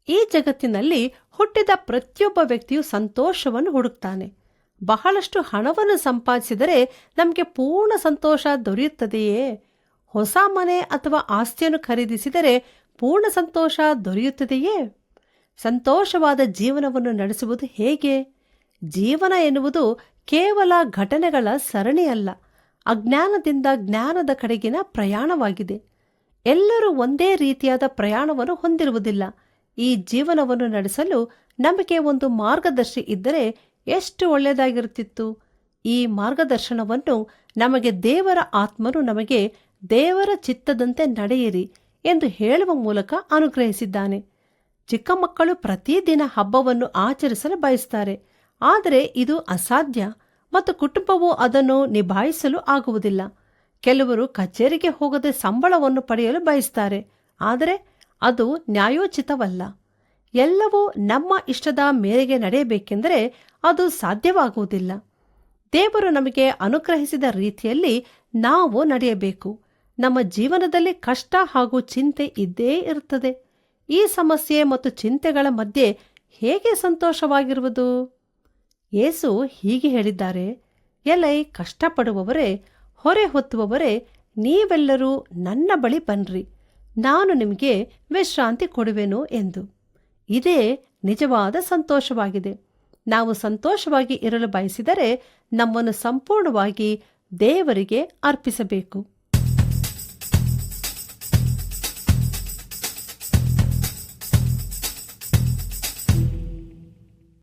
ಈ ಜಗತ್ತಿನಲ್ಲಿ ಹುಟ್ಟಿದ ಪ್ರತಿಯೊಬ್ಬ ವ್ಯಕ್ತಿಯು ಸಂತೋಷವನ್ನು ಹುಡುಕ್ತಾನೆ. ಬಹಳಷ್ಟು ಹಣವನ್ನು ಸಂಪಾದಿಸಿದರೆ ನಮಗೆ ಪೂರ್ಣ ಸಂತೋಷ ದೊರೆಯುತ್ತದೆಯೇ? ಹೊಸ ಮನೆ ಅಥವಾ ಆಸ್ತಿಯನ್ನು ಖರೀದಿಸಿದರೆ ಪೂರ್ಣ ಸಂತೋಷ ದೊರೆಯುತ್ತದೆಯೇ? ಸಂತೋಷವಾದ ಜೀವನವನ್ನು ನಡೆಸುವುದು ಹೇಗೆ? ಜೀವನ ಎನ್ನುವುದು ಕೇವಲ ಘಟನೆಗಳ ಸರಣಿಯಲ್ಲ, ಅಜ್ಞಾನದಿಂದ ಜ್ಞಾನದ ಕಡೆಗಿನ ಪ್ರಯಾಣವಾಗಿದೆ. ಎಲ್ಲರೂ ಒಂದೇ ರೀತಿಯಾದ ಪ್ರಯಾಣವನ್ನು ಹೊಂದಿರುವುದಿಲ್ಲ. ಈ ಜೀವನವನ್ನು ನಡೆಸಲು ನಮಗೆ ಒಂದು ಮಾರ್ಗದರ್ಶಿ ಇದ್ದರೆ ಎಷ್ಟು ಒಳ್ಳೆಯದಾಗಿರುತ್ತಿತ್ತು. ಈ ಮಾರ್ಗದರ್ಶನವನ್ನು ನಮಗೆ ದೇವರ ಆತ್ಮನು ನಮಗೆ ದೇವರ ಚಿತ್ತದಂತೆ ನಡೆಯಿರಿ ಎಂದು ಹೇಳುವ ಮೂಲಕ ಅನುಗ್ರಹಿಸಿದ್ದಾನೆ. ಚಿಕ್ಕ ಮಕ್ಕಳು ಪ್ರತಿದಿನ ಹಬ್ಬವನ್ನು ಆಚರಿಸಲು ಬಯಸುತ್ತಾರೆ, ಆದರೆ ಇದು ಅಸಾಧ್ಯ ಮತ್ತು ಕುಟುಂಬವು ಅದನ್ನು ನಿಭಾಯಿಸಲು ಆಗುವುದಿಲ್ಲ. ಕೆಲವರು ಕಚೇರಿಗೆ ಹೋಗದೆ ಸಂಬಳವನ್ನು ಪಡೆಯಲು ಬಯಸುತ್ತಾರೆ, ಆದರೆ ಅದು ನ್ಯಾಯೋಚಿತವಲ್ಲ. ಎಲ್ಲವೂ ನಮ್ಮ ಇಷ್ಟದ ಮೇರೆಗೆ ನಡೆಯಬೇಕೆಂದರೆ ಅದು ಸಾಧ್ಯವಾಗುವುದಿಲ್ಲ. ದೇವರು ನಮಗೆ ಅನುಗ್ರಹಿಸಿದ ರೀತಿಯಲ್ಲಿ ನಾವು ನಡೆಯಬೇಕು. ನಮ್ಮ ಜೀವನದಲ್ಲಿ ಕಷ್ಟ ಹಾಗೂ ಚಿಂತೆ ಇದ್ದೇ ಇರುತ್ತದೆ. ಈ ಸಮಸ್ಯೆ ಮತ್ತು ಚಿಂತೆಗಳ ಮಧ್ಯೆ ಹೇಗೆ ಸಂತೋಷವಾಗಿರುವುದು? ಯೇಸು ಹೀಗೆ ಹೇಳಿದ್ದಾರೆ, ಎಲೈ ಕಷ್ಟಪಡುವವರೇ, ಹೊರೆ ಹೊತ್ತುವವರೇ, ನೀವೆಲ್ಲರೂ ನನ್ನ ಬಳಿ ಬನ್ನಿರಿ, ನಾನು ನಿಮಗೆ ವಿಶ್ರಾಂತಿ ಕೊಡುವೆನು ಎಂದು. ಇದೇ ನಿಜವಾದ ಸಂತೋಷವಾಗಿದೆ. ನಾವು ಸಂತೋಷವಾಗಿ ಇರಲು ಬಯಸಿದರೆ ನಮ್ಮನ್ನು ಸಂಪೂರ್ಣವಾಗಿ ದೇವರಿಗೆ ಅರ್ಪಿಸಬೇಕು.